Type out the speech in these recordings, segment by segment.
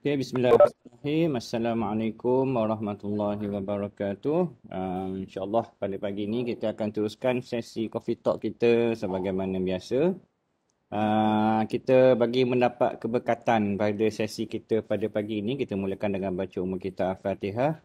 Okay, bismillahirrahmanirrahim. Assalamualaikum warahmatullahi wabarakatuh. InsyaAllah pada pagi ini kita akan teruskan sesi Coffee Talk kita sebagaimana biasa. Kita bagi mendapat keberkatan pada sesi kita pada pagi ini, kita mulakan dengan baca umur kita Al-Fatihah.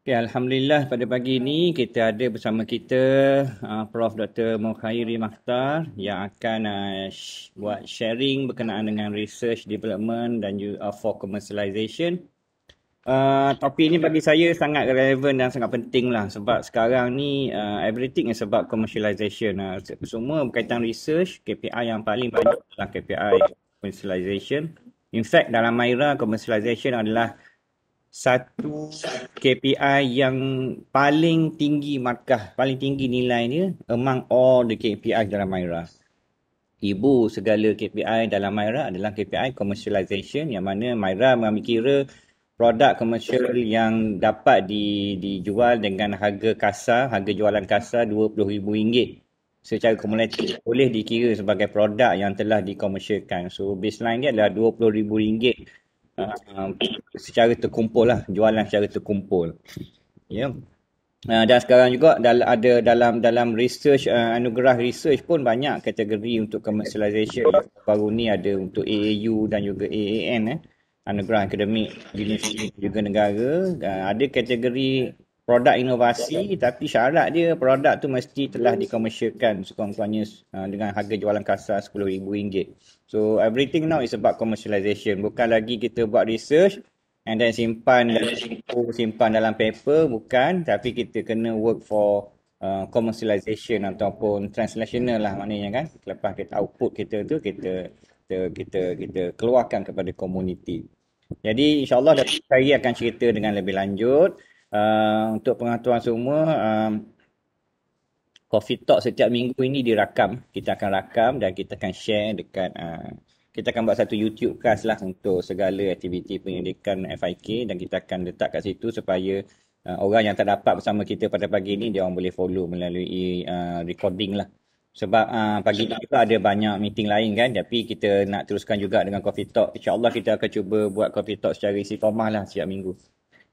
Okay, Alhamdulillah pada pagi ini kita ada bersama kita Prof. Dr. Mukhairi Makhtar yang akan buat sharing berkenaan dengan research development dan for commercialization. Topik ni bagi saya sangat relevan dan sangat penting lah sebab sekarang ni everything is about commercialization. Semua berkaitan research, KPI yang paling banyak adalah KPI commercialization. In fact dalam MAIRA commercialization adalah satu KPI yang paling tinggi markah, paling tinggi nilainya among all the KPI dalam MAIRA. Ibu segala KPI dalam MAIRA adalah KPI commercialization yang mana MAIRA mengambil kira produk komersial yang dapat dijual dengan harga kasar, harga jualan kasar RM20,000 secara kumulatif boleh dikira sebagai produk yang telah dikomersialkan. So baseline dia adalah RM20,000 secara terkumpul lah, jualan secara terkumpul. Ya. Dan sekarang juga ada dalam research, anugerah research pun banyak kategori untuk commercialization. Baru ni ada untuk AAU dan juga AAN, anugerah akademik universiti juga negara. Ada kategori produk inovasi tapi syarat dia produk tu mesti telah dikomersialkan sekurang-kurangnya dengan harga jualan kasar RM10,000. So everything now is about commercialization. Bukan lagi kita buat research and then simpan dalam paper, bukan, tapi kita kena work for commercialization ataupun translational lah maknanya kan. Lepas kita output kita tu kita keluarkan kepada komuniti. Jadi insyaAllah Datuk Khairi akan cerita dengan lebih lanjut. Untuk pengetahuan semua, Coffee Talk setiap minggu ini dirakam. Kita akan rakam dan kita akan share dekat kita akan buat satu YouTube cast lah untuk segala aktiviti penyelidikan FIK dan kita akan letak kat situ supaya orang yang tak dapat bersama kita pada pagi ini dia orang boleh follow melalui recording lah. Sebab pagi ni juga ada banyak meeting lain kan, tapi kita nak teruskan juga dengan Coffee Talk. InsyaAllah kita akan cuba buat Coffee Talk secara istiqamah lah setiap minggu.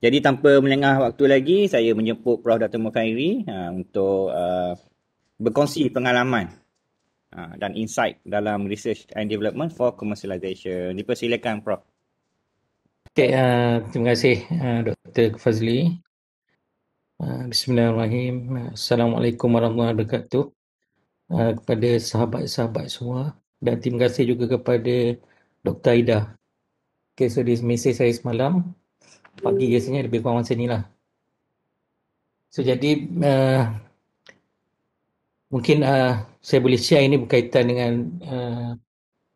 Jadi tanpa melengah waktu lagi, saya menjemput Prof. Dr. Mukhairi untuk berkongsi pengalaman dan insight dalam research and development for commercialization. Dipersilakan Prof. Okay, terima kasih Dr. Fazli. Bismillahirrahmanirrahim. Assalamualaikum warahmatullahi wabarakatuh. Kepada sahabat-sahabat semua dan terima kasih juga kepada Dr. Aida. Okay, so di mesej saya semalam, pagi biasanya lebih kurang macam ni lah. So jadi mungkin saya boleh share ini berkaitan dengan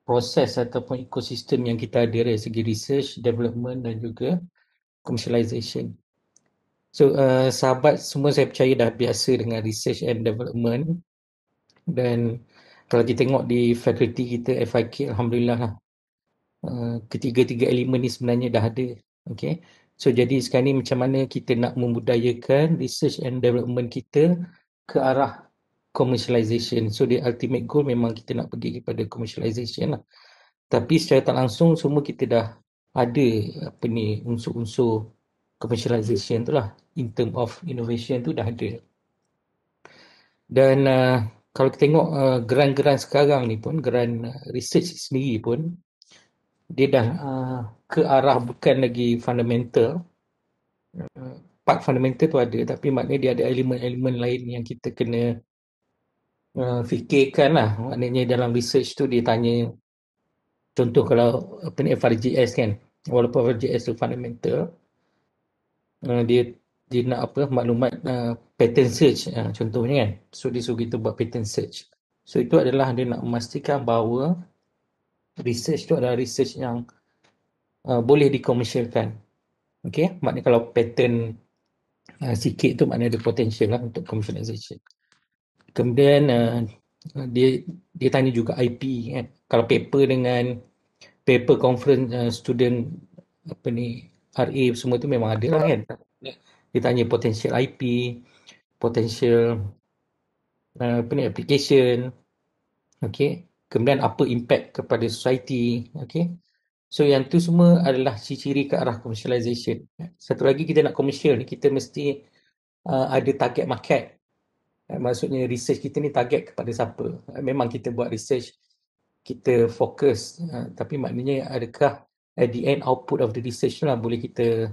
proses ataupun ekosistem yang kita ada dari segi research, development dan juga commercialization. So sahabat semua saya percaya dah biasa dengan research and development dan kalau kita tengok di fakulti kita FIK, Alhamdulillah lah, ketiga-tiga elemen ni sebenarnya dah ada. Okay. So jadi sekarang ni macam mana kita nak membudayakan research and development kita ke arah commercialization. So the ultimate goal memang kita nak pergi kepada commercialization lah. Tapi secara tak langsung semua kita dah ada unsur-unsur commercialization tu lah. In term of innovation tu dah ada. Dan kalau kita tengok geran-geran sekarang ni pun, geran research sendiri pun, dia dah ke arah bukan lagi fundamental. Part fundamental tu ada, tapi maknanya dia ada elemen-elemen lain yang kita kena fikirkan lah. Maknanya dalam research tu dia tanya, contoh kalau FRGS kan, walaupun FRGS tu fundamental, dia nak maklumat pattern search contohnya kan. So dia suruh kita buat pattern search. So itu adalah dia nak memastikan bahawa research tu adalah research yang boleh dikomersialkan. Okay, maknanya kalau pattern sikit tu maknanya ada potential lah untuk commercialization. Kemudian dia tanya juga IP kan. Kalau paper dengan paper conference student apa ni, RA semua tu memang ada lah kan. Dia tanya potential IP, potential apa ni, application, okay. Kemudian apa impact kepada society, okay. So yang tu semua adalah ciri-ciri ke arah commercialization. Satu lagi, kita nak commercial ni, kita mesti ada target market. Maksudnya research kita ni target kepada siapa. Memang kita buat research, kita fokus, tapi maknanya adakah at the end output of the research lah boleh kita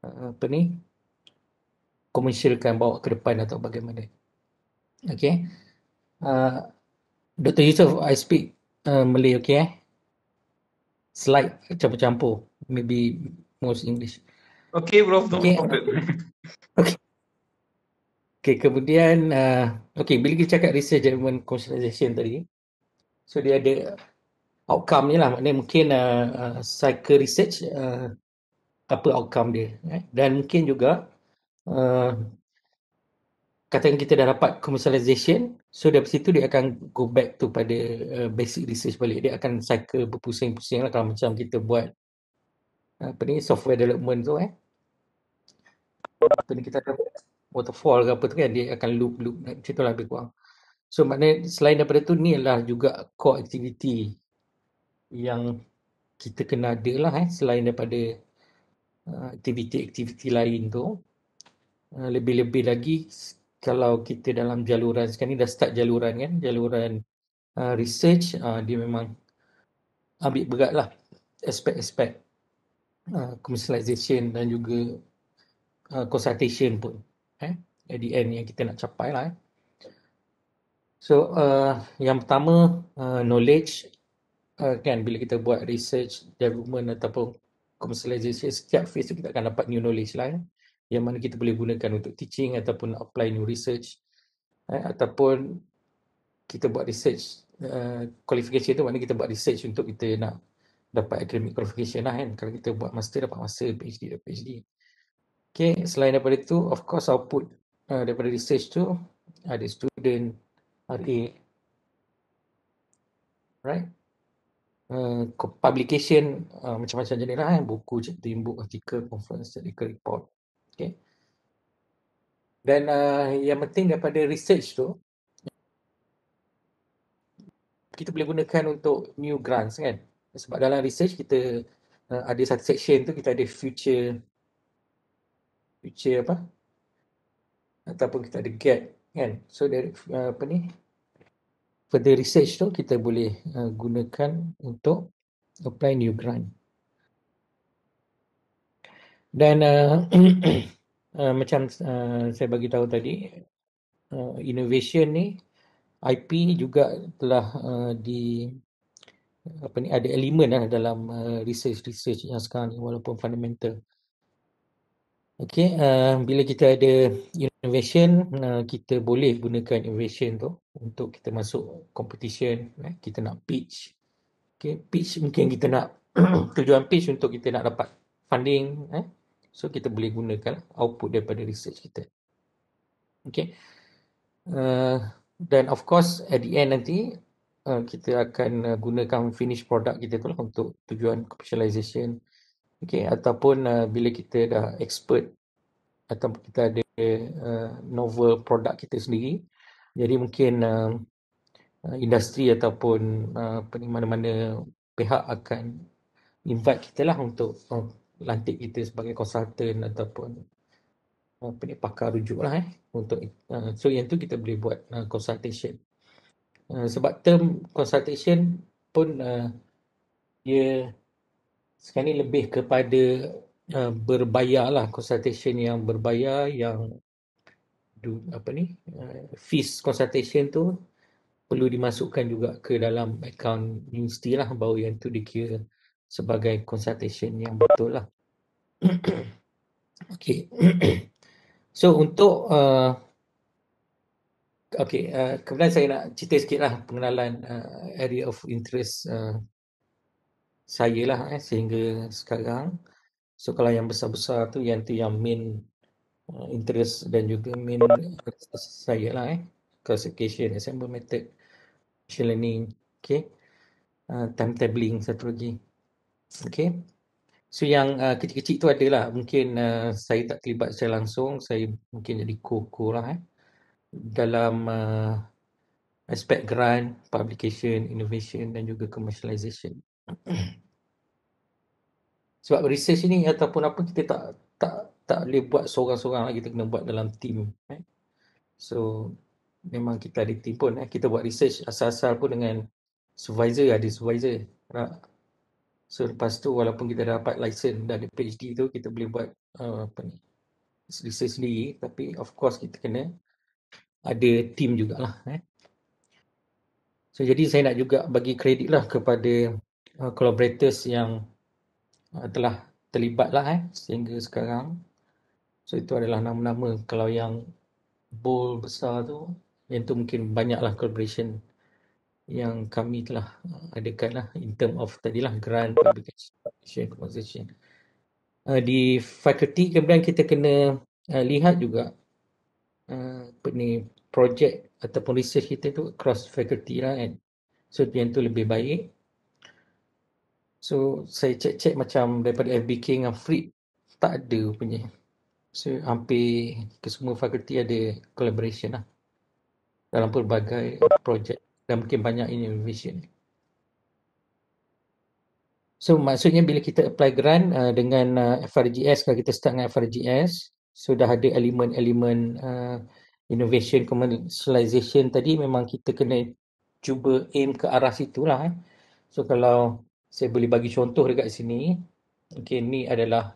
apa ni, commercialkan, bawa ke depan atau bagaimana. Okay. Dr. Yusof, I speak Malay, okay Slide campur-campur. Maybe most English. Okay, Prof, no Okay. problem. Okay. Okay, kemudian okay, bila kita cakap research and commercialization tadi, so dia ada outcome ni lah. Maknanya mungkin cycle research, apa outcome dia, dan mungkin juga katakan kita dah dapat commercialization, so dari situ dia akan go back to pada basic research balik. Dia akan cycle berpusing-pusing lah, kalau macam kita buat apa ni, software development tu apa ni, kita ada waterfall ke apa tu kan, dia akan loop macam tu lah lebih kurang. So maknanya selain daripada tu, ni adalah juga core activity yang kita kena ada lah, selain daripada aktiviti-aktiviti lain tu. Lebih-lebih lagi kalau kita dalam jaluran sekarang ni, dah start jaluran kan, jaluran research, dia memang ambil berat lah aspek-aspek commercialization dan juga consultation pun, at the end yang kita nak capai lah. So yang pertama, knowledge, kan bila kita buat research, development ataupun commercialization, setiap phase tu kita akan dapat new knowledge lah, yang mana kita boleh gunakan untuk teaching ataupun apply new research, ataupun kita buat research qualification tu, maknanya kita buat research untuk kita nak dapat academic qualification lah kan. Kalau kita buat master, dapat master, PhD dapat PhD. Okay, selain daripada itu, of course output daripada research tu ada student, RA, right? Publication macam-macam jenis lah, buku, chapter in book, artikel, conference, technical report. Okay. Dan yang penting daripada research tu, kita boleh gunakan untuk new grants kan. Sebab dalam research kita ada satu section tu, kita ada future apa, ataupun kita ada gap kan. So dari apa ni, further research tu kita boleh gunakan untuk apply new grant. Dan macam saya bagi tahu tadi, innovation ni, IP juga telah di apa ni, ada elemen lah dalam research yang sekarang ni, walaupun fundamental. Okay, bila kita ada innovation, kita boleh gunakan innovation tu untuk kita masuk competition, kita nak pitch. Okay, pitch mungkin kita nak tujuan pitch untuk kita nak dapat funding, so kita boleh gunakan output daripada research kita. Okay, dan of course at the end nanti kita akan gunakan finish product kita tu lah untuk tujuan commercialization. Okay, ataupun bila kita dah expert ataupun kita ada novel produk kita sendiri, jadi mungkin industri ataupun mana-mana pihak akan invite kita lah untuk lantik kita sebagai consultant ataupun pakar rujuk lah untuk so yang tu kita boleh buat consultation. Sebab term consultation pun dia sekarang ni lebih kepada berbayar lah, consultation yang berbayar, yang apa ni, fees consultation tu perlu dimasukkan juga ke dalam akaun universiti lah, baru yang tu dikira sebagai consultation yang betul lah. Okay. So untuk kemudian saya nak cerita sikit lah pengenalan area of interest saya lah sehingga sekarang. So kalau yang besar-besar tu yang main interest dan juga main saya lah, classification, assessment method, machine learning, okay, timetabling satu lagi. Okay, So yang kecil-kecil tu adalah mungkin saya tak terlibat secara langsung, saya mungkin jadi co lah dalam aspek grant, publication, innovation dan juga commercialization. Sebab research ni ataupun apa kita tak boleh buat seorang-seorang lah, kita kena buat dalam team. So memang kita ada team pun. Kita buat research asal-asal pun dengan supervisor, ada supervisor. So lepas tu walaupun kita dapat license dan ada PhD tu, kita boleh buat apa ni, research sendiri. Tapi of course kita kena ada team jugalah. So jadi saya nak juga bagi kredit lah kepada collaborators yang telah terlibat lah sehingga sekarang. So itu adalah nama-nama. Kalau yang bold besar tu, yang tu mungkin banyaklah collaboration yang kami telah adakan lah in term of tadilah grant, publication, conversation. Di faculty kemudian kita kena lihat juga apa ni, projek ataupun research kita tu across faculty lah kan. So yang tu lebih baik. So saya cek-cek macam daripada FBK dengan Fried tak ada punya. So hampir ke semua fakulti ada collaboration lah dalam pelbagai projek dan mungkin banyak innovation. So maksudnya bila kita apply grant dengan FRGS, kalau kita start dengan FRGS, sudah ada elemen-elemen innovation commercialization tadi, memang kita kena cuba aim ke arah situlah. So kalau saya boleh bagi contoh dekat sini, okay, ni adalah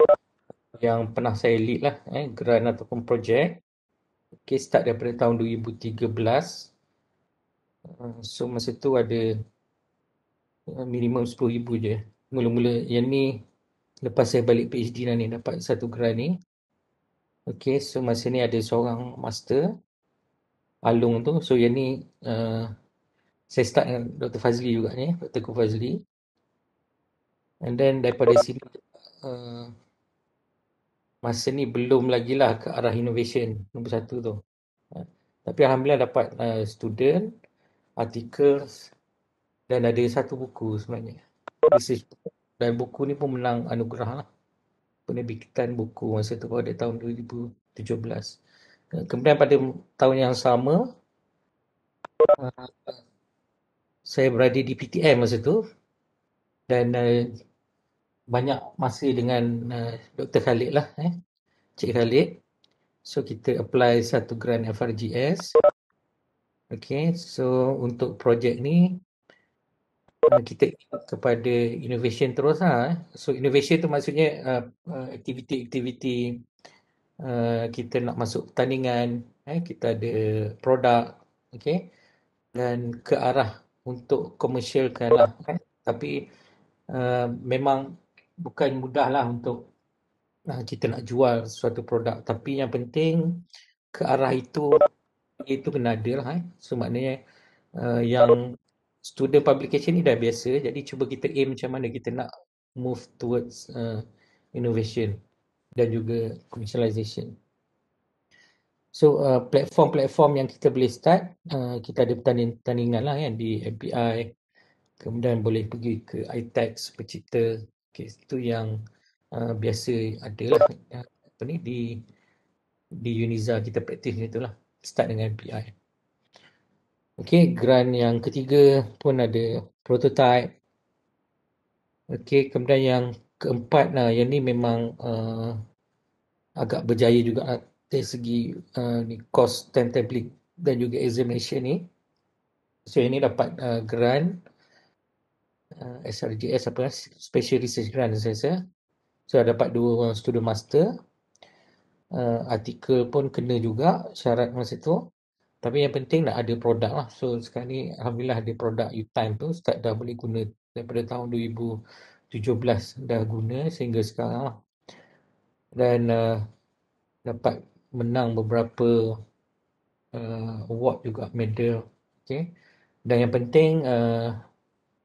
yang pernah saya lead lah, grant ataupun projek. Okay, start daripada tahun 2013. So masa tu ada minimum 10,000 je. Mula-mula yang ni lepas saya balik PhD dah ni dapat satu grant ni. Okay, so masa ni ada seorang master Alung tu. So yang ni saya start dengan Dr. Fazli juga ni, Dr. Ku Fazli. And then daripada sini masa ni belum lagi lah ke arah innovation nombor satu tu. Tapi Alhamdulillah dapat student, articles dan ada satu buku sebenarnya. Research. Dan buku ni pun menang anugerah lah. Penerbitan buku masa tu pada tahun 2017. Kemudian pada tahun yang sama, saya berada di PTM masa tu dan banyak masa dengan Dr. Khalid lah, Cik Khalid. So kita apply satu grant FRGS. Okay, so untuk projek ni kita kepada innovation terus lah. So innovation tu maksudnya aktiviti-aktiviti kita nak masuk pertandingan, kita ada produk, okay, dan ke arah untuk komersialkan lah. Tapi memang bukan mudah lah untuk kita nak jual suatu produk. Tapi yang penting ke arah itu kena ada lah. So maknanya yang student publication ni dah biasa. Jadi cuba kita aim macam mana kita nak move towards innovation dan juga commercialization. So platform-platform yang kita boleh start, kita ada pertandingan lah kan di MPI, kemudian boleh pergi ke iTax, Pencipta. Okay, itu yang biasa ada lah apa ni, di Uniza kita praktis macam lah, start dengan MPI. Okay, grant yang ketiga pun ada prototype. Okay, kemudian yang keempat, yang ni memang agak berjaya juga dari segi ni cost timetabling dan juga examination ni. So ini dapat grant SRGS apa, Special Research Grant saya rasa. So dapat 2 orang student master. Artikel pun kena juga syarat masa tu. Tapi yang penting nak ada produk lah. So sekarang ni Alhamdulillah ada produk UTime tu start dah boleh guna daripada tahun 2017 dah guna sehingga sekarang lah. Dan dapat menang beberapa award juga, medal. Okay. Dan yang penting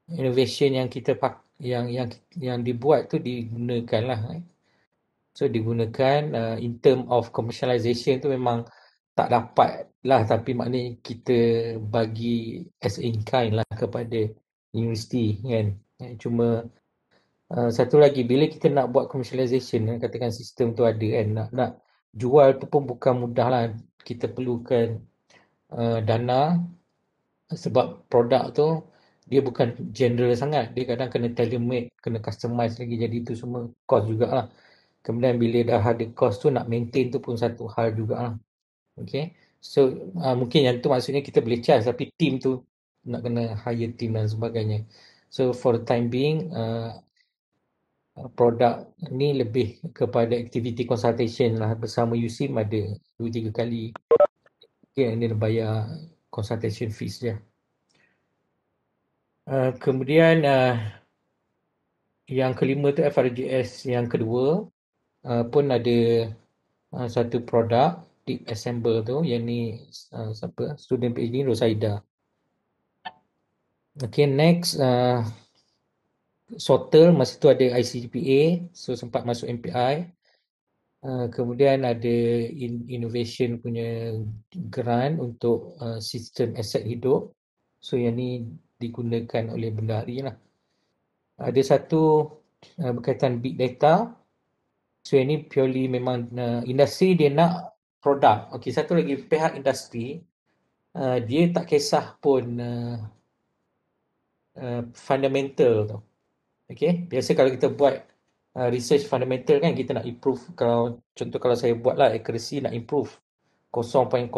innovation yang kita yang dibuat tu digunakan lah. So digunakan in term of commercialization tu memang tak dapat lah, tapi maknanya kita bagi as in kind lah kepada universiti kan. Cuma Satu lagi, bila kita nak buat commercialization, katakan sistem tu ada kan, nak jual tu pun bukan mudah lah. Kita perlukan dana, sebab produk tu dia bukan general sangat. Dia kadang kena tailor-made, kena customize lagi. Jadi tu semua cost jugalah. Kemudian bila dah ada cost tu, nak maintain tu pun satu hal jugalah. Okay. So mungkin yang tu maksudnya kita boleh charge, tapi team tu nak kena hire team dan sebagainya. So for the time being, produk ni lebih kepada activity consultation lah. Bersama USIM ada 2-3 kali. Okay, dia bayar consultation fees je. Kemudian yang kelima tu FRGS yang kedua, pun ada satu produk Deep Assemble tu, yang ni siapa? Student PhD Rosaida. Okay, next Sorter, masa tu ada ICGPA, so sempat masuk MPI. Kemudian ada innovation punya grant untuk sistem aset hidup. So yang ni digunakan oleh bendahari lah. Ada satu berkaitan big data. So yang ni purely memang industri dia nak produk. Okey, satu lagi pihak industri, dia tak kisah pun fundamental tu. Okey, biasa kalau kita buat research fundamental kan, kita nak improve. Kalau contoh kalau saya buat lah, accuracy nak improve 0.01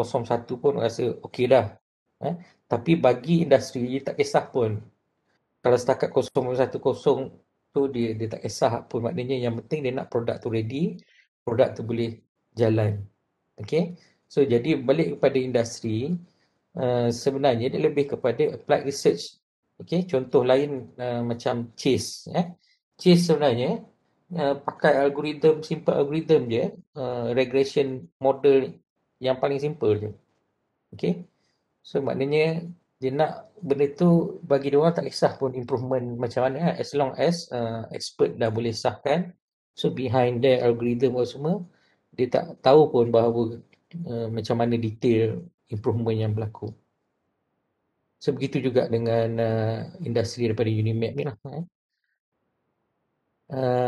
pun rasa okey dah. Tapi bagi industri dia tak kisah pun. Kalau setakat 0.10 tu dia tak kisah pun. Maknanya yang penting dia nak produk tu ready, produk tu boleh jalan. Okay. So jadi balik kepada industri, sebenarnya dia lebih kepada applied research. Okay. Contoh lain macam Chase. Chase sebenarnya pakai algoritma, simple algoritma je, regression model yang paling simple je. Okay. So maknanya dia nak benda tu, bagi dia orang tak kisah pun improvement macam mana, as long as expert dah boleh sahkan. So behind that algorithm semua, dia tak tahu pun bahawa macam mana detail improvement yang berlaku. So begitu juga dengan industri daripada Unimap ni lah.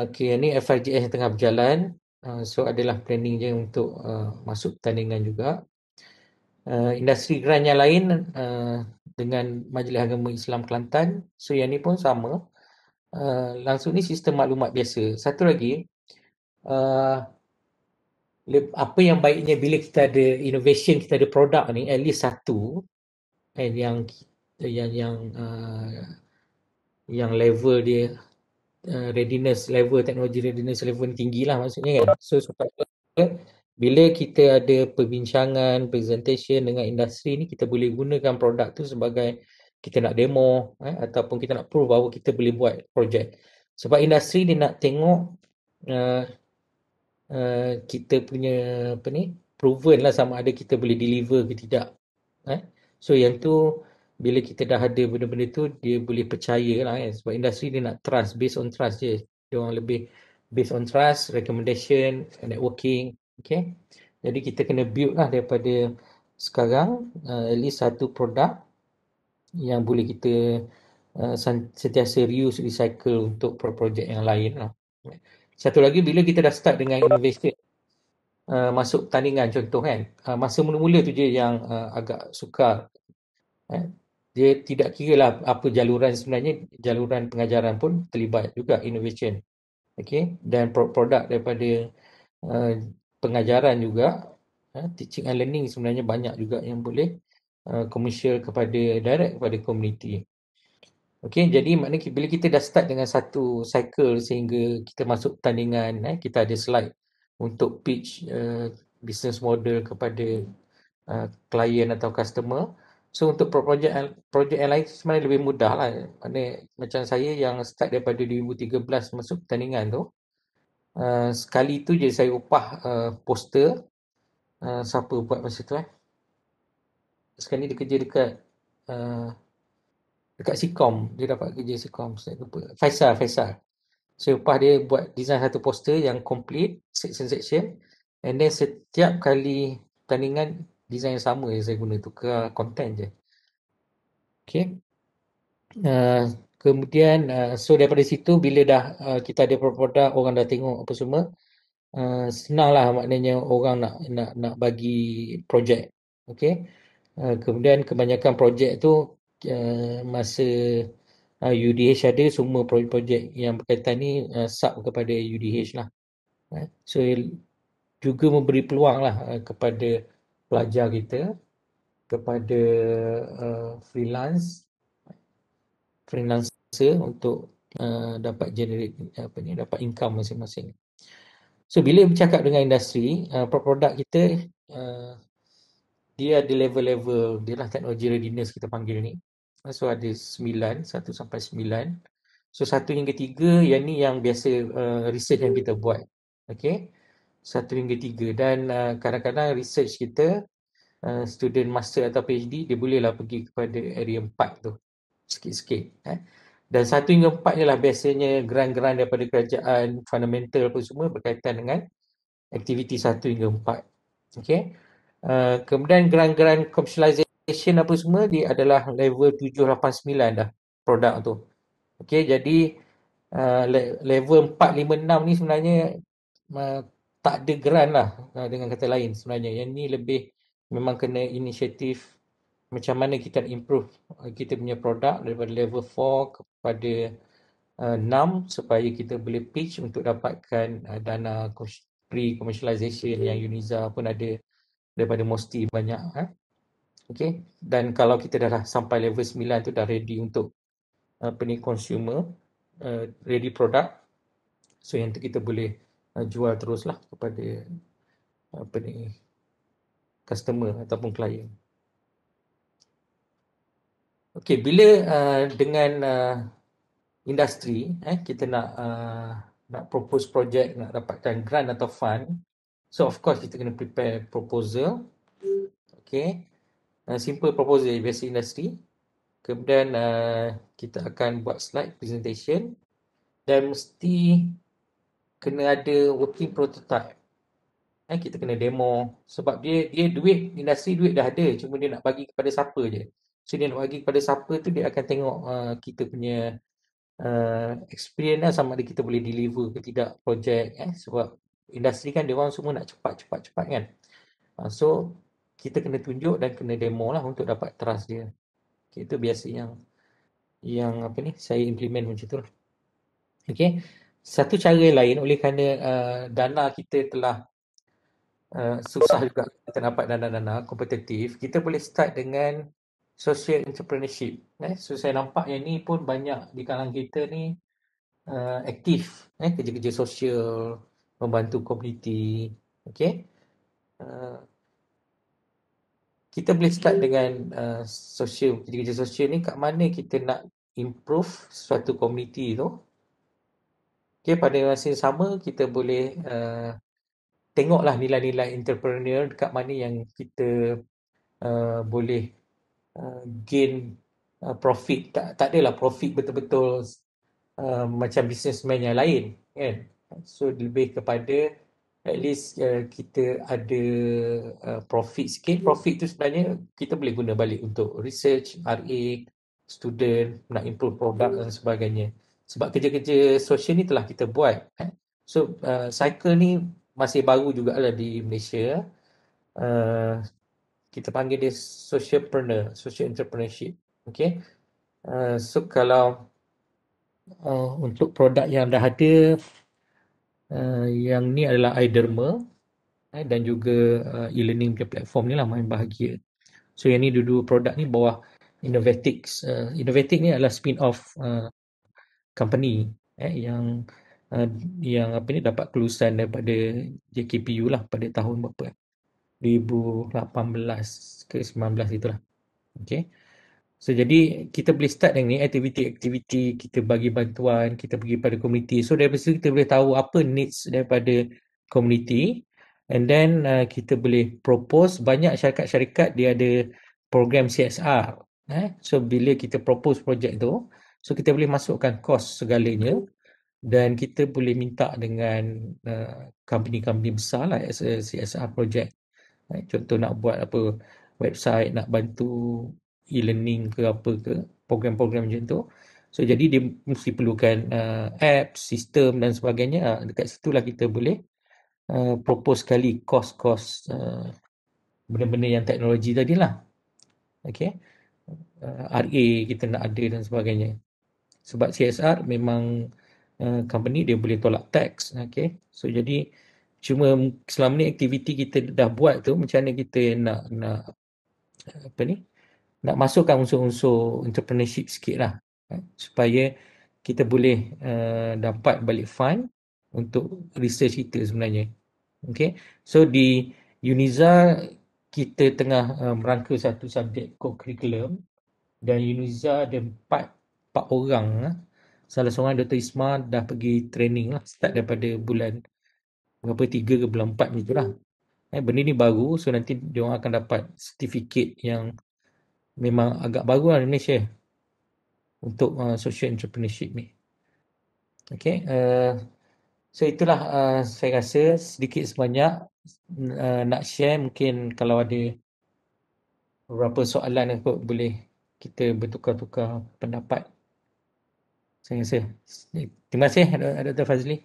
Okay, ni FRGS yang tengah berjalan. So adalah planning je untuk masuk pertandingan juga. Industri grant yang lain dengan Majlis Agama Islam Kelantan. So yang ni pun sama. Langsung ni sistem maklumat biasa. Satu lagi, apa yang baiknya bila kita ada innovation, kita ada produk ni, at least satu yang level dia readiness level, teknologi readiness level ni tinggi lah maksudnya kan. So supaya bila kita ada perbincangan, presentation dengan industri ni, kita boleh gunakan produk tu sebagai kita nak demo ataupun kita nak prove bahawa kita boleh buat projek. Sebab industri dia nak tengok kita punya proven lah sama ada kita boleh deliver ke tidak. So yang tu bila kita dah ada benda-benda tu, dia boleh percaya lah kan. Sebab industri dia nak trust, based on trust je. Dia orang lebih based on trust, recommendation, networking. Okay. Jadi kita kena build lah daripada sekarang at least satu produk yang boleh kita sentiasa reuse, recycle untuk projek yang lain lah. Satu lagi, bila kita dah start dengan innovation, masuk pertandingan contoh kan, masa mula-mula tu je yang agak sukar. Dia tidak kira lah apa jaluran sebenarnya, jaluran pengajaran pun terlibat juga innovation. Okay. Dan produk daripada pengajaran juga, teaching and learning sebenarnya banyak juga yang boleh commercial kepada direct kepada community. Okay, jadi maknanya bila kita dah start dengan satu cycle sehingga kita masuk pertandingan, kita ada slide untuk pitch business model kepada klien atau customer. So untuk projek yang lain sebenarnya lebih mudah lah. Maknanya macam saya yang start daripada 2013 masuk pertandingan tu, sekali tu je saya upah poster. Siapa buat masa tu sekarang ni dia kerja dekat Sikom. Dia dapat kerja Sikom, saya lupa. Faisal. So upah dia buat design satu poster yang complete, section. And then setiap kali pertandingan, design yang sama yang saya guna, tukar content je. Okay. Kemudian so daripada situ bila dah kita ada produk, orang dah tengok apa semua, senanglah maknanya orang nak bagi projek. Okey. Kemudian kebanyakan projek tu masa UDH ada, semua projek yang berkaitan ni sub kepada UDH lah. So juga memberi peluang lah kepada pelajar kita, kepada freelancer untuk dapat generate dapat income masing-masing. So bila bercakap dengan industri, produk kita dia ada level-level dia lah, teknologi readiness kita panggil ni. So ada 9, 1 sampai 9. So 1 hingga 3 yang ni yang biasa research yang kita buat. Okey. 1 hingga 3 dan kadang-kadang research kita student master atau PhD dia bolehlah pergi kepada area 4 tu sikit-sikit. Dan 1 hingga 4 ni lah biasanya grant-grant daripada kerajaan fundamental apa semua berkaitan dengan aktiviti 1 hingga 4. Okey. Kemudian grant-grant commercialization apa semua dia adalah level 7, 8, 9 dah produk tu. Okey, jadi level 4, 5, 6 ni sebenarnya tak ada grant lah dengan kata lain sebenarnya. Yang ni lebih memang kena inisiatif macam mana kita improve kita punya produk daripada level 4 kepada 6 supaya kita boleh pitch untuk dapatkan dana pre-commercialization yang UNIZA pun ada daripada MOSTI banyak. Okey. Dan kalau kita dah sampai level 9 tu dah ready untuk consumer, ready product. So yang tu kita boleh jual teruslah kepada customer ataupun klien. Okey, bila dengan industri kita nak propose project, nak dapatkan grant atau fund, so of course kita kena prepare proposal. Okey. Simple proposal biasa industri. Kemudian kita akan buat slide presentation dan mesti kena ada working prototype. Kita kena demo sebab dia duit, industri duit dah ada, cuma dia nak bagi kepada siapa je. So dia nak bagi kepada siapa tu dia akan tengok kita punya experience lah, sama ada kita boleh deliver ke tidak projek. Sebab industri kan dia orang semua nak cepat kan. So kita kena tunjuk dan kena demo lah untuk dapat trust dia. Okay, itu biasa yang saya implement macam tu lah. Okay. Satu cara lain oleh kerana dana kita telah susah juga kita dapat dana-dana kompetitif, kita boleh start dengan social entrepreneurship. So saya nampak yang ni pun banyak di kalangan kita ni aktif, kerja-kerja sosial, membantu komuniti. Okay. Kita boleh start dengan kerja-kerja sosial ni kat mana kita nak improve suatu komuniti tu. Okay, pada masa yang sama kita boleh tengoklah nilai-nilai entrepreneur dekat mana yang kita boleh gain profit. Tak adalah profit betul-betul macam businessman yang lain kan. So lebih kepada at least kita ada profit sikit. Profit tu sebenarnya kita boleh guna balik untuk research, RA, student, nak improve produk dan sebagainya. Sebab kerja-kerja sosial ni telah kita buat. So cycle ni masih baru jugalah di Malaysia. Kita panggil dia socialpreneur, social entrepreneurship. Okay. So kalau untuk produk yang dah ada, yang ni adalah iDerma dan juga e-learning punya platform ni lah main bahagia. So yang ni dua-dua produk ni bawah Innovatics. Innovatics ni adalah spin-off company yang dapat kelulusan daripada JKPU lah pada tahun berapa 2018 ke 19 itulah. Okay. So jadi kita boleh start dengan ni aktiviti-aktiviti, kita bagi bantuan, kita pergi pada komuniti. So daripada situ kita boleh tahu apa needs daripada komuniti, and then kita boleh propose. Banyak syarikat-syarikat dia ada program CSR. So bila kita propose projek tu, so kita boleh masukkan kos segalanya dan kita boleh minta dengan company-company besar lah as a CSR project. Contoh nak buat apa website, nak bantu e-learning ke apa ke, program-program macam tu. So jadi dia mesti perlukan apps, sistem dan sebagainya. Dekat situlah kita boleh propose sekali kos-kos benda-benda yang teknologi tadi lah. Okay. RA kita nak ada dan sebagainya. Sebab CSR memang company dia boleh tolak tax. Okay. So jadi cuma selama ni aktiviti kita dah buat tu, macam mana kita nak apa ni, nak masukkan unsur-unsur entrepreneurship sikit lah, supaya kita boleh dapat balik fund untuk research kita sebenarnya. Okay. So di UNIZA kita tengah merangka satu subjek co-curriculum, dan UNIZA ada empat orang lah. Salah seorang Dr. Isma dah pergi training lah, start daripada bulan berapa, 3 ke bulan 4 macam tu lah. Benda ni baru, so nanti dia orang akan dapat sertifikat yang memang agak baru lah di Malaysia untuk social entrepreneurship ni. Okay, so itulah saya rasa sedikit sebanyak nak share. Mungkin kalau ada beberapa soalan kot, boleh kita bertukar-tukar pendapat. Saya rasa. Terima kasih Dr. Fazli.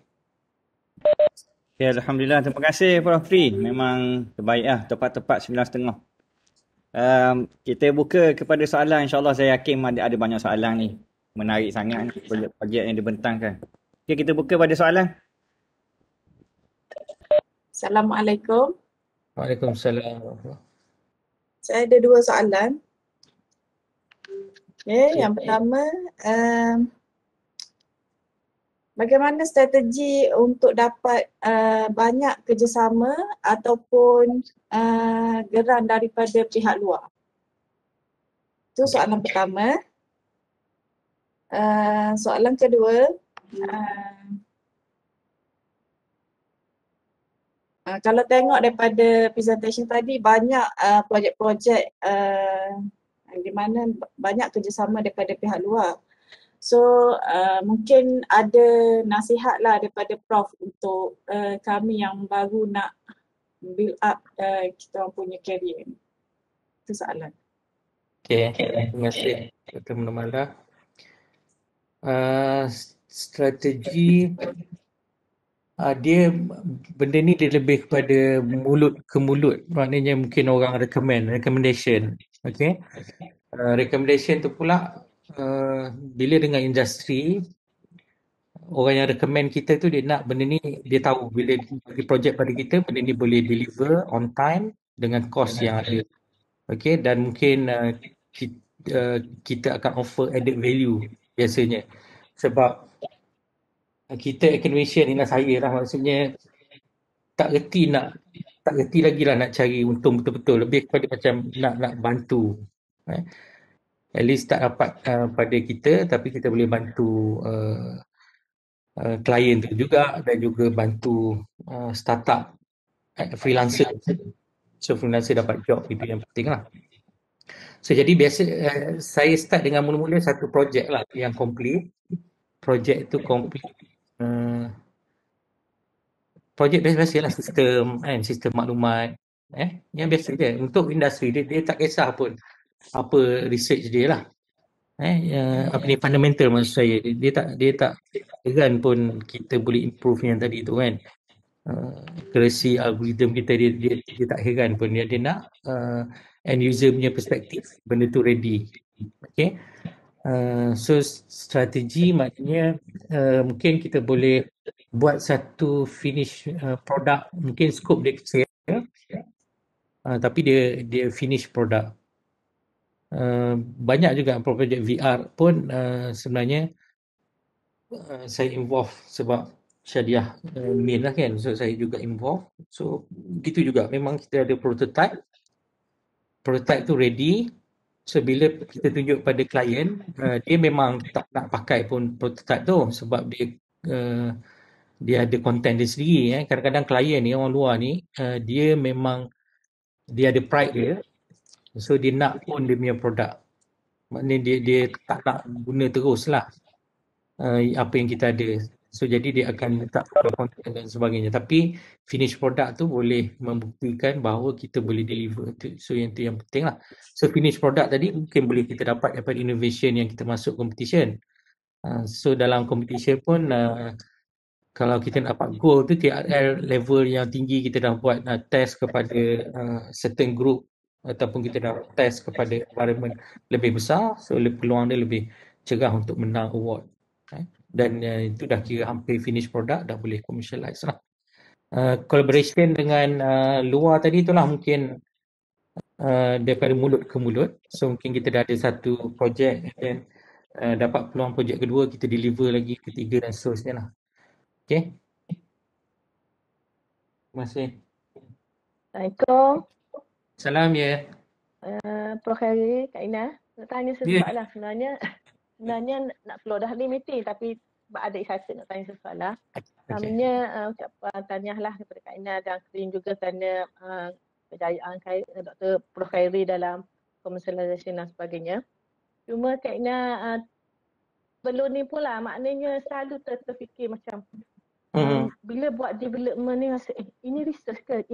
Okay, Alhamdulillah. Terima kasih Prof. Tri. Memang terbaik lah. Tepat-tepat 9.30. Kita buka kepada soalan. InsyaAllah saya yakin ada banyak soalan ni. Menarik sangat ni. Projek yang dibentangkan. Okay, kita buka pada soalan. Assalamualaikum. Waalaikumsalam. Saya ada 2 soalan. Okay, yang pertama, bagaimana strategi untuk dapat banyak kerjasama ataupun geran daripada pihak luar? Itu soalan pertama. Soalan kedua, kalau tengok daripada presentation tadi, banyak projek-projek di mana banyak kerjasama daripada pihak luar. So mungkin ada nasihat lah daripada Prof untuk kami yang baru nak build up kita orang punya career ni. Itu soalan. Okay, terima kasih Dr. Munamala. Strategi dia benda ni dia lebih kepada mulut ke mulut, maknanya mungkin orang recommendation. Okay, recommendation tu pula bila dengan industri, orang yang recommend kita tu dia nak benda ni, dia tahu bila bagi projek pada kita, benda ni boleh deliver on time dengan cost yang ada. Okay, dan mungkin kita akan offer added value biasanya. Sebab kita academician ni lah, saya lah maksudnya tak reti lagi lah nak cari untung betul-betul. Lebih kepada macam nak bantu. At least tak dapat pada kita, tapi kita boleh bantu klien tu juga, dan juga bantu startup freelancer. So freelancer dapat job, itu yang penting lah. So jadi biasa saya start dengan mula-mula satu projek lah yang complete. Projek tu complete. Projek biasa-biasa lah, sistem maklumat. Yang biasa je. Untuk industri dia tak kisah pun apa research dia lah. Apa ni, fundamental maksud saya. Dia tak heran pun kita boleh improve yang tadi tu kan. Accuracy algorithm kita, dia tak heran pun. Dia nak end user punya perspektif, benda tu ready. Okay. So strategi maknanya mungkin kita boleh buat satu finish product. Mungkin scope dia kecil, tapi dia finish product. Banyak juga projek VR pun sebenarnya saya involve sebab Syadiah main lah kan, so saya juga involve. So gitu juga, memang kita ada prototype tu ready. So bila kita tunjuk pada klien, dia memang tak nak pakai pun prototype tu sebab dia ada content dia sendiri. Kadang-kadang klien ni, orang luar ni, dia memang dia ada pride dia. So dia nak pun dia punya produk. Maknanya dia tak nak guna terus lah apa yang kita ada. So jadi dia akan letak konten dan sebagainya. Tapi finish product tu boleh membuktikan bahawa kita boleh deliver. So yang tu yang penting lah. So finish product tadi mungkin boleh kita dapat daripada innovation yang kita masuk competition. So dalam competition pun kalau kita nak dapat goal tu TRL level yang tinggi, kita dah buat test kepada certain group ataupun kita dah test kepada environment lebih besar, so peluang dia lebih cerah untuk menang award. Dan itu dah kira hampir finish product, dah boleh commercialize lah. Collaboration dengan luar tadi itulah mungkin daripada mulut ke mulut. So mungkin kita dah ada satu projek dan dapat peluang projek kedua, kita deliver lagi ketiga dan seterusnya lah. Okay. Terima kasih. Assalamualaikum. Salam ya. Prof. Khairi, Kak Ina. Nak tanya sesoalan sebenarnya nak keluar dah ni meeting tapi ada excited nak tanya sesoalan. Pertamanya ucapan tahniahlah kepada Kak Ina dan Krin juga kerana kejayaan Dr. Prof. Khairi dalam commercialization dan sebagainya. Cuma Kak Ina belum ni pula maknanya selalu terfikir macam bila buat development ni rasa ini research ke?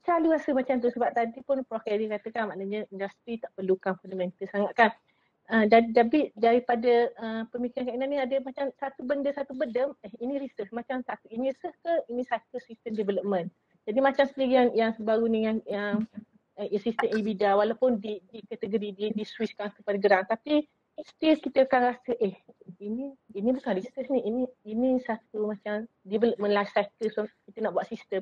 Selalu rasa macam tu sebab tadi pun Prof. Khairi katakan maknanya industri tak perlukan fundamental sangat kan. Jadi daripada pemikiran Kak Ina ni ada macam satu benda ini research macam satu ini research ke ini satu system development. Jadi macam sendiri yang sebaru ni yang sistem EBITDA walaupun di kategori di switchkan kepada gerang tapi still kita akan rasa ini bukan research ni, ini satu macam development life cycle, so kita nak buat sistem.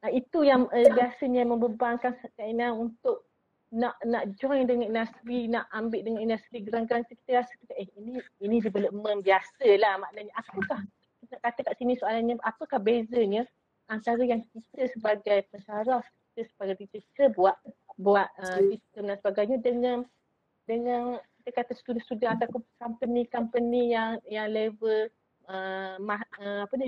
Itu yang biasanya membebankan Kak Ina untuk nak join dengan industri, nak ambil dengan industri gerang-gerang. Kita rasa ini development biasalah, maknanya apakah kita kata kat sini soalannya apakah bezanya antara yang kita sebagai pensyarah, kita sebagai researcher buat sistem dan sebagainya dengan kita kata student atau company yang level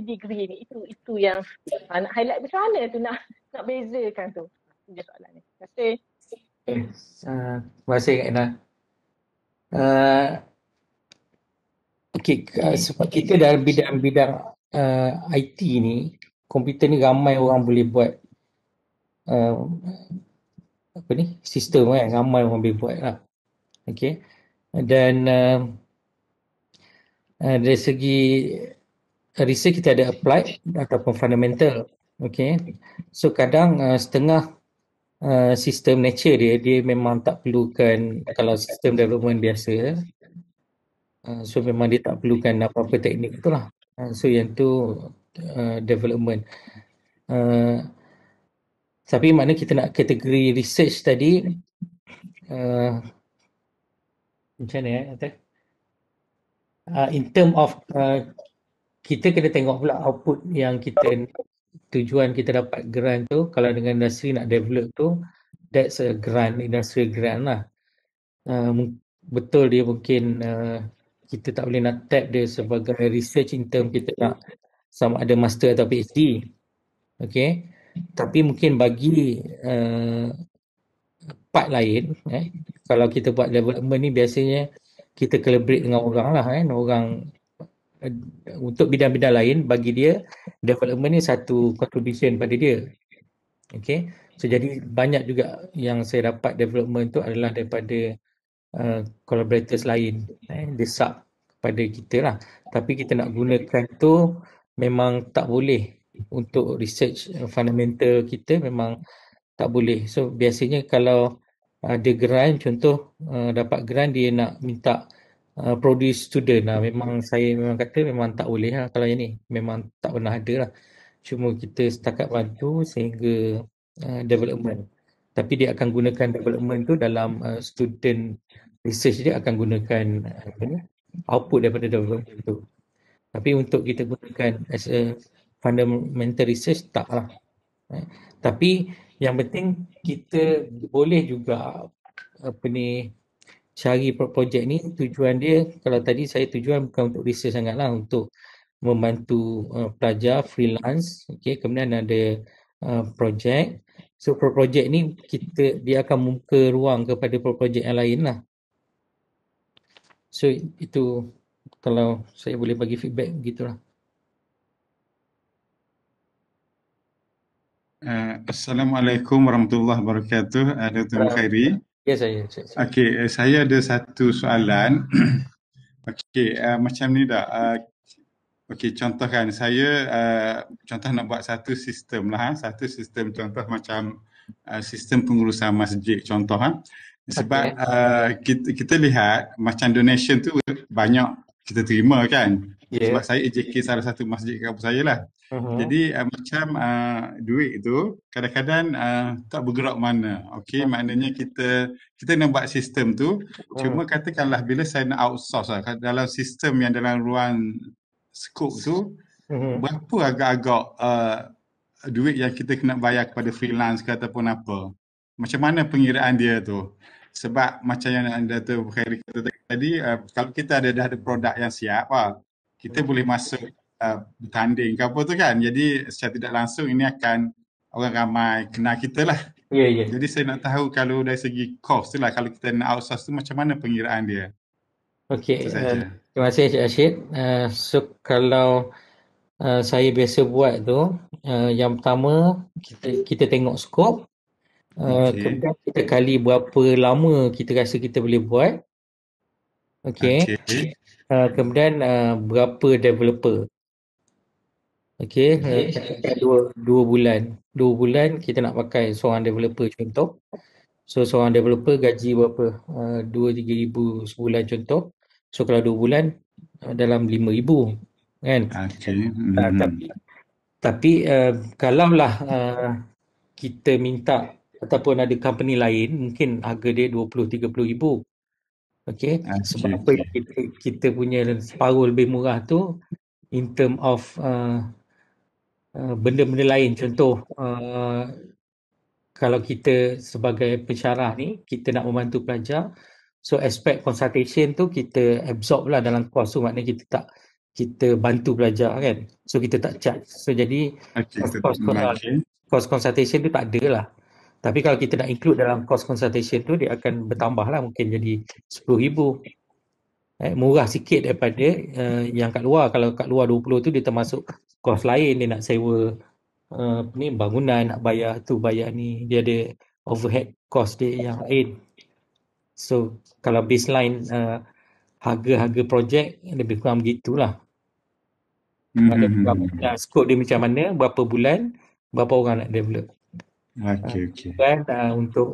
degree ni, itu yang nak highlight macam mana tu nak bezakan tu. Itu je soalan ni. Terima kasih. Terima kasih Kak Ina. Sebab kita dalam bidang IT ni, komputer ni ramai orang boleh buat sistem kan, ramai orang boleh buat lah. Okay. Dan dari segi research kita ada applied ataupun fundamental. Okay. So kadang setengah sistem nature dia memang tak perlukan, kalau sistem development biasa, so memang dia tak perlukan apa-apa teknik itulah. So yang tu development. Tapi maknanya kita nak kategori research tadi macam mana kata? In term of kita kena tengok pula output yang kita, tujuan kita dapat grant tu. Kalau dengan industri nak develop tu, that's a grant, industrial grant lah. Betul dia mungkin kita tak boleh nak tap dia sebagai research in term kita nak sama ada master atau PhD. Okay. Tapi mungkin bagi part lain, kalau kita buat development ni biasanya kita collaborate dengan orang lah kan. Orang untuk bidang-bidang lain, bagi dia development ni satu contribution pada dia. Okay. So jadi banyak juga yang saya dapat development tu adalah daripada collaborators lain. Dia sub kepada kita lah. Tapi kita nak gunakan tu memang tak boleh. Untuk research fundamental kita memang tak boleh. So biasanya kalau ada grant, contoh dapat grant dia nak minta produce student lah. Saya memang kata memang tak boleh lah kalau yang ni. Memang tak pernah ada lah. Cuma kita setakat bantu sehingga development. Tapi dia akan gunakan development tu dalam student research, dia akan gunakan output daripada development tu. Tapi untuk kita gunakan as a fundamental research, tak lah. Tapi yang penting kita boleh juga cari projek ni, tujuan dia, kalau tadi saya tujuan bukan untuk research sangat lah, untuk membantu pelajar freelance. Okay, kemudian ada projek. So projek ni dia akan membuka ruang kepada projek yang lain lah. So itu kalau saya boleh bagi feedback begitulah. Assalamualaikum warahmatullahi wabarakatuh. Dr. Khairi. Ya, saya. Okey, saya ada satu soalan. Okey, macam ni dah. Okey, contoh kan, saya contoh nak buat satu sistem lah. Satu sistem contoh macam sistem pengurusan masjid contoh. Sebab kita lihat macam donation tu banyak kita terima kan. Sebab saya AJK salah satu masjid kampus saya lah. Jadi macam duit tu kadang-kadang tak bergerak mana. Okey, maknanya kita nak buat sistem tu. Cuma katakanlah bila saya nak outsource lah, dalam sistem yang dalam ruang skop tu, berapa agak-agak duit yang kita kena bayar kepada freelance ke ataupun apa. Macam mana pengiraan dia tu? Sebab macam yang Dato' Khairi kata tadi, kalau kita dah ada produk yang siap, kita boleh masuk bertanding ke apa tu kan. Jadi secara tidak langsung ini akan orang ramai kenal kita lah. Jadi saya nak tahu kalau dari segi cost tu lah, kalau kita nak outsource tu macam mana pengiraan dia. Okey, terima kasih Encik Rashid. So kalau saya biasa buat tu, yang pertama kita tengok skop. Kemudian kita kali berapa lama kita rasa kita boleh buat. Okey. Kemudian berapa developer. Okey, dua bulan. 2 bulan kita nak pakai seorang developer contoh. So seorang developer gaji berapa? 2-3 ribu sebulan contoh. So kalau 2 bulan dalam 5 ribu kan. Tapi kalaulah kita minta ataupun ada company lain, mungkin harga dia 20-30 ribu. Okey, sebab apa kita punya separuh lebih murah tu in term of benda-benda lain. Contoh kalau kita sebagai pensyarah ni, kita nak membantu pelajar, so aspek consultation tu kita absorb lah dalam kos tu, maknanya kita bantu pelajar kan. So kita tak charge. So jadi cost consultation tu tak ada lah. Tapi kalau kita nak include dalam cost consultation tu, dia akan bertambah lah, mungkin jadi 10,000. Murah sikit daripada yang kat luar. Kalau kat luar 20 tu dia termasuk kos lain, dia nak sewa bangunan, nak bayar tu bayar ni, dia ada overhead cost dia yang lain. So kalau baseline harga-harga projek lebih kurang begitulah. Skop dia macam mana, berapa bulan, berapa orang nak develop. Dan untuk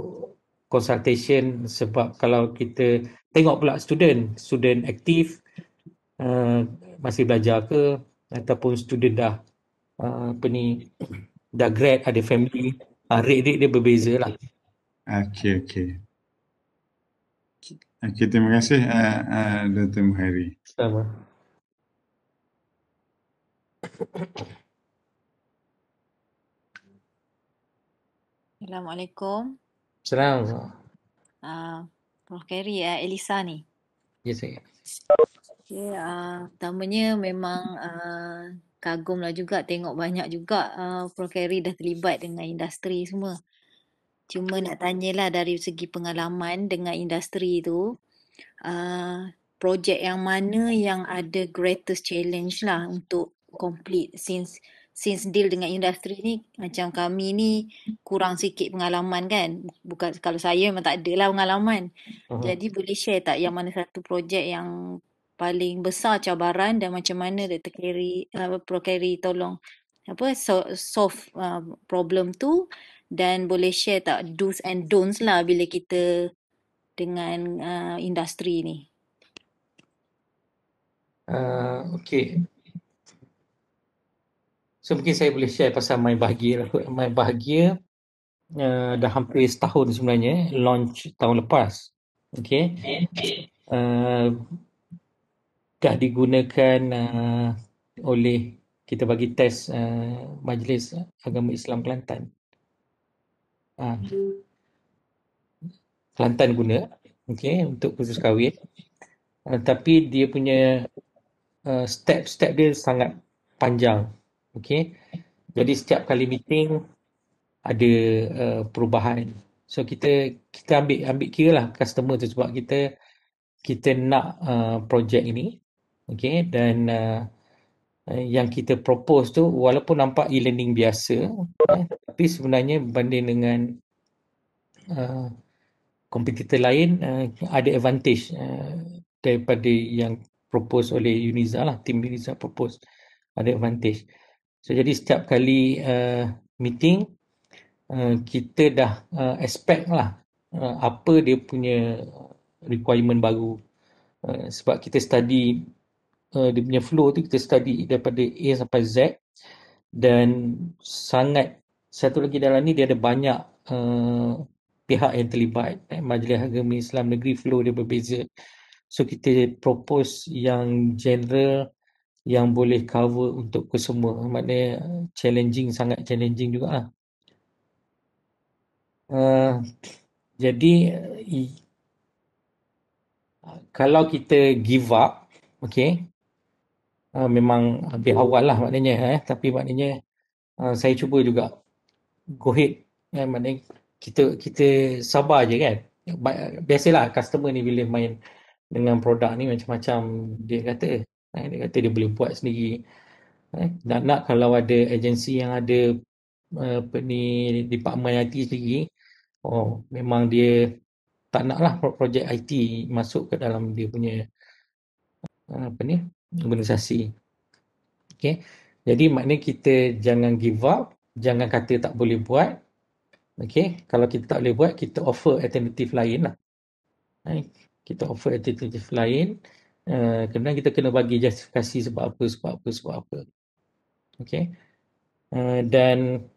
consultation, sebab kalau kita tengok pula student aktif, masih belajar ke, ataupun student dah dah grad, ada family, rate dia berbeza lah. Okey, terima kasih Dr. Muhairi. Sama. Assalamualaikum. Assalamualaikum. Prof. Khairi, Elisa ni. Ya, saya. Okay, pertamanya memang kagumlah juga, tengok banyak juga Prof. Khairi dah terlibat dengan industri semua. Cuma nak tanyalah dari segi pengalaman dengan industri tu, projek yang mana yang ada greatest challenge lah untuk complete, since deal dengan industri ni, macam kami ni kurang sikit pengalaman kan. Bukan, kalau saya memang tak ada lah pengalaman. Jadi boleh share tak yang mana satu projek yang paling besar cabaran dan macam mana Dr. Khairi, Prof. Khairi tolong solve problem tu, dan boleh share tak do's and don'ts lah bila kita dengan industri ni. Okey. So mungkin saya boleh share pasal My Bahagia. My Bahagia dah hampir setahun sebenarnya, launch tahun lepas. Okey. Dah digunakan oleh, kita bagi test Majlis Agama Islam Kelantan. Kelantan guna, okey, untuk khusus kahwin. Tapi dia punya step-step dia sangat panjang. Okey. Jadi setiap kali meeting ada perubahan. So kita ambil kira lah customer tu, sebab kita nak projek ini. Okey, dan yang kita propose tu walaupun nampak e-learning biasa, tapi sebenarnya berbanding dengan kompetitor lain ada advantage daripada yang propose oleh Uniza lah, tim Uniza propose, ada advantage. So jadi setiap kali meeting kita dah expect lah apa dia punya requirement baru. Sebab kita study dia punya flow tu, kita study daripada A sampai Z, dan sangat satu lagi dalam ni dia ada banyak pihak yang terlibat. Majlis Agama Islam Negeri flow dia berbeza. So kita propose yang general yang boleh cover untuk kesemua. Maknanya sangat challenging jugalah. Jadi kalau kita give up, okay, memang habis awal lah maknanya, tapi maknanya saya cuba juga go ahead, maknanya kita sabar je kan. Biasalah customer ni bila main dengan produk ni macam-macam dia kata dia boleh buat sendiri. Nak kalau ada agensi yang ada department IT sendiri, memang dia tak nak lah projek IT masuk ke dalam dia punya organisasi. Okay. Jadi maknanya kita jangan give up, jangan kata tak boleh buat. Okay. Kalau kita tak boleh buat, kita offer alternatif lain lah. Kita offer alternatif lain. Kemudian kita kena bagi justifikasi sebab apa. Okay. Dan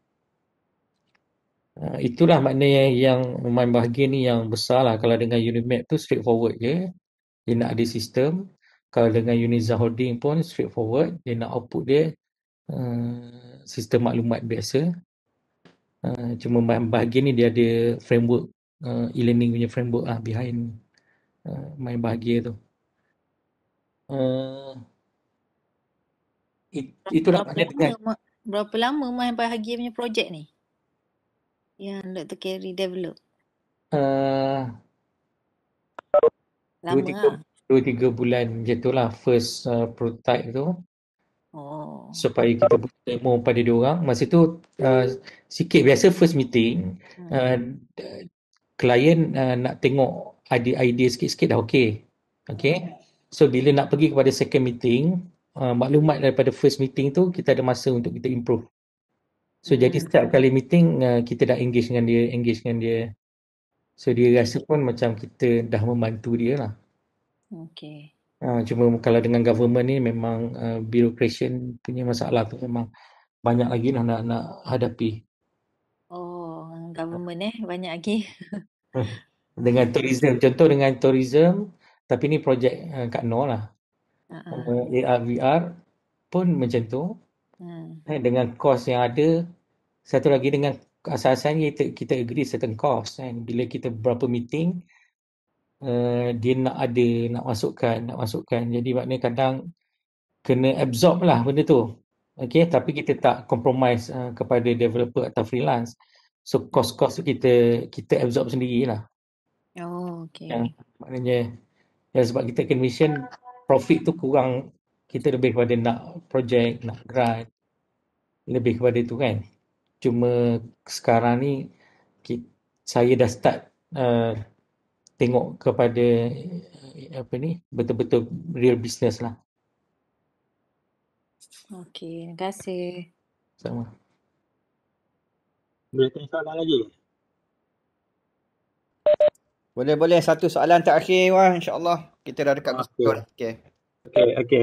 itulah maknanya yang main bahagian ni yang besar lah. Kalau dengan Unimap tu straightforward je. Dia nak ada sistem. Kalau dengan Uniza Holding pun straightforward. Dia nak output dia sistem maklumat biasa. Cuma bahagian ni dia ada framework, e-learning punya framework lah behind main bahagia tu. Itulah maknanya berapa lama main bahagia punya projek ni? Yang Dr. Carey develop? Lama lah. 2-3 bulan macam tu lah first prototype tu. Supaya kita buat demo pada diorang. Masa tu sikit biasa first meeting. Klien nak tengok idea sikit-sikit dah okey. Okay. So bila nak pergi kepada second meeting, maklumat daripada first meeting tu kita ada masa untuk kita improve. So jadi setiap kali meeting kita dah engage dengan dia. So dia rasa pun macam kita dah membantu dia lah. Okay. Cuma kalau dengan government ni memang bureaucration punya masalah tu memang banyak lagi lah nak hadapi. Government banyak lagi. Dengan tourism, contoh dengan tourism, tapi ni projek Kak Noor lah. AR, VR pun macam tu. Dengan kos yang ada, satu lagi dengan asal-asalnya kita agree certain cost kan. Bila kita berapa meeting, dia nak masukkan. Jadi maknanya kadang kena absorb lah benda tu. Okay, tapi kita tak compromise kepada developer atau freelance. So cost-cost tu kita absorb sendirilah. Okay. Maknanya sebab kita commission, profit tu kurang, kita lebih kepada nak projek, nak grant, lebih kepada tu kan. Cuma sekarang ni saya dah start tengok kepada betul-betul real business lah. Okay, terima kasih. Sama. Boleh tanya soalan lagi? Boleh. Satu soalan terakhir Wah, insya-Allah. Kita dah dekat betul. Okey.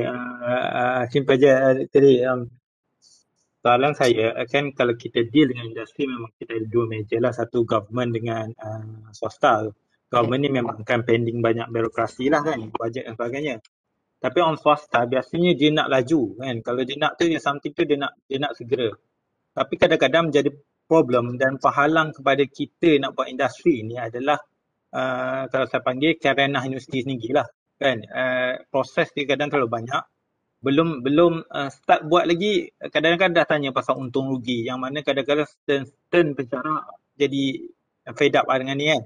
Simple je tadi. Soalan saya kan kalau kita deal dengan industri memang kita ada dua meja lah. Satu government dengan swasta. Government ni memang kan pending banyak birokrasi lah kan, bajet dan sebagainya. Tapi on swasta biasanya dia nak laju kan. Kalau dia nak tu something tu dia nak segera. Tapi kadang-kadang menjadi problem dan penghalang kepada kita nak buat industri ni adalah kalau saya panggil kerenah universiti sendiri lah kan. Proses dia kadang terlalu banyak. Belum start buat lagi, kadang-kadang dah tanya pasal untung rugi yang mana kadang-kadang stern pencara jadi fed up dengan ni kan.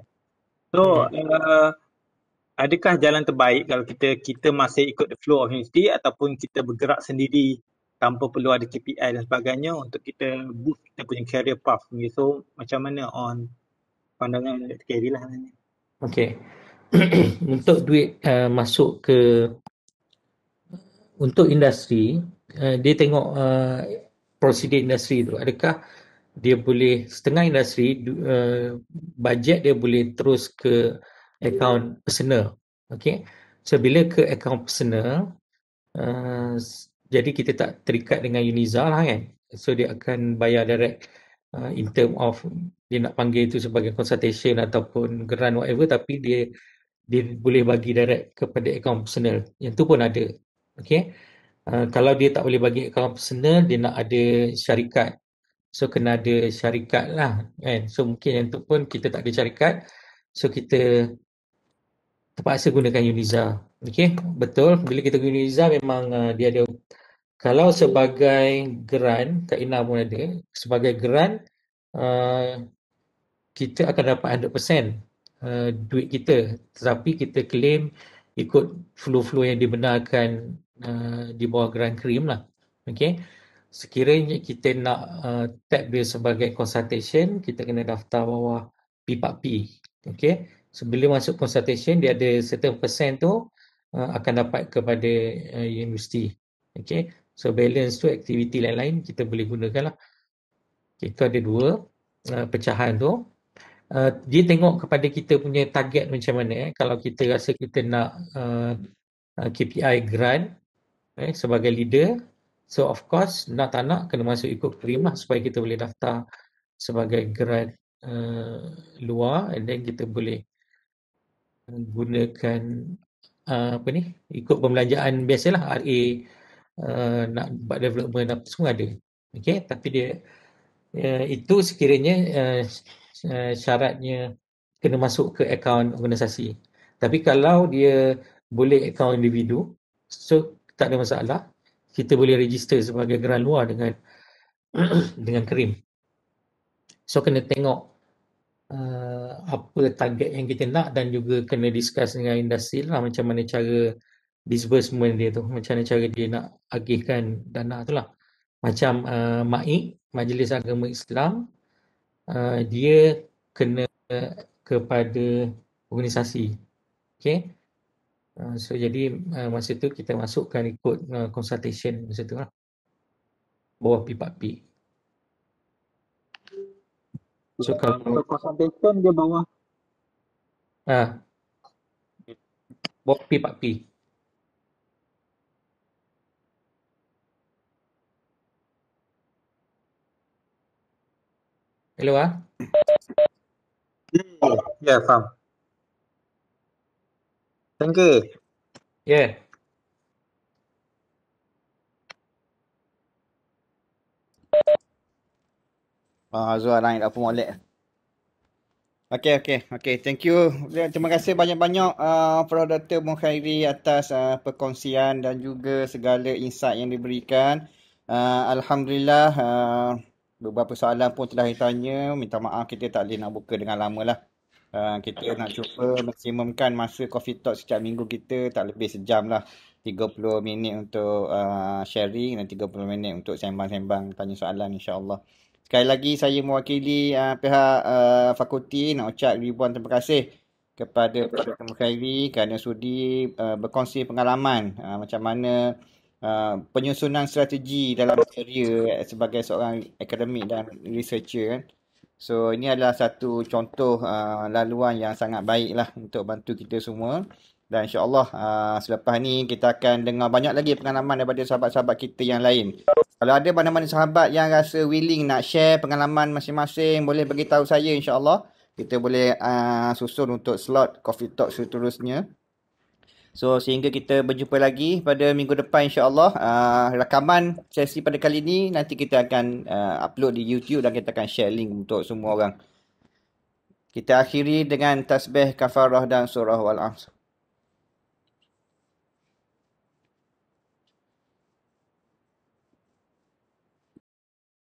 So adakah jalan terbaik kalau kita masih ikut the flow of university ataupun kita bergerak sendiri tanpa perlu ada KPI dan sebagainya untuk kita boost kita punya career path. So macam mana on pandangan Dr. Carey lah. Okay. Untuk duit masuk ke untuk industri, dia tengok prosedur industri tu. Adakah dia boleh, setengah industri, bajet dia boleh terus ke akaun personal. Okay. So, bila ke akaun personal, jadi kita tak terikat dengan Uniza lah kan. So, dia akan bayar direct in term of dia nak panggil itu sebagai consultation ataupun grant whatever, tapi dia boleh bagi direct kepada akaun personal. Yang tu pun ada. Okay. Kalau dia tak boleh bagi akaun personal, dia nak ada syarikat. So, kena ada syarikat lah kan. So, mungkin yang tu pun kita tak ada syarikat. So, kita terpaksa gunakan Uniza. Okay, betul. Bila kita guna Uniza memang dia ada. Kalau sebagai grant, Kak Ina pun ada. Sebagai grant, kita akan dapat 100% duit kita. Tetapi kita claim ikut flow-flow yang dibenarkan di bawah grant krim lah. Okay. Sekiranya kita nak tap dia sebagai consultation, kita kena daftar bawah P4P. Okay. So, bila masuk consultation, dia ada certain percent tu akan dapat kepada universiti. Okay. So, balance tu aktiviti lain-lain kita boleh gunakan lah. Okay, itu ada dua pecahan tu. Dia tengok kepada kita punya target macam mana. Kalau kita rasa kita nak KPI grant sebagai leader, so of course nak tak nak kena masuk ikut krim lah supaya kita boleh daftar sebagai grant luar, and then kita boleh gunakan ikut pembelanjaan biasalah, RA nak buat development apa semua ada. Okay, tapi dia itu sekiranya syaratnya kena masuk ke akaun organisasi. Tapi kalau dia boleh akaun individu, so tak ada masalah. Kita boleh register sebagai grant luar dengan dengan krim. So, kena tengok apa target yang kita nak dan juga kena discuss dengan industri lah macam mana cara disbursement dia tu, macam mana cara dia nak agihkan dana tu lah. Macam MAIC, Majlis Agama Islam, dia kena kepada organisasi. Okay. So, jadi masa tu kita masukkan ikut consultation masa tu lah. Bawah P4P. So, kalau consultation dia bawah bawah P4P. Hello Ya, faham. Tengke. Ya. Azwar naik apa molek. Okey. Thank you. Terima kasih banyak-banyak Prof. Dr. Mukhairi atas perkongsian dan juga segala insight yang diberikan. Alhamdulillah, beberapa soalan pun telah ditanya. Minta maaf kita tak boleh nak buka dengan lama lah. Kita nak cuba maksimumkan masa Coffee Talk setiap minggu kita tak lebih sejam lah. 30 minit untuk sharing dan 30 minit untuk sembang-sembang tanya soalan, insyaAllah. Sekali lagi saya mewakili pihak fakulti nak ucap ribuan terima kasih kepada Prof. Dr. Mukhairi kerana sudi berkongsi pengalaman macam mana penyusunan strategi dalam kerjaya sebagai seorang akademik dan researcher kan. So, ini adalah satu contoh laluan yang sangat baik lah untuk bantu kita semua. Dan insyaAllah selepas ni kita akan dengar banyak lagi pengalaman daripada sahabat-sahabat kita yang lain. Kalau ada mana-mana sahabat yang rasa willing nak share pengalaman masing-masing, boleh beritahu saya insyaAllah. Kita boleh susun untuk slot Coffee Talk seterusnya. So, sehingga kita berjumpa lagi pada minggu depan insyaAllah. Rakaman sesi pada kali ini nanti kita akan upload di YouTube dan kita akan share link untuk semua orang. Kita akhiri dengan tasbih kafarah dan surah wal-'asr.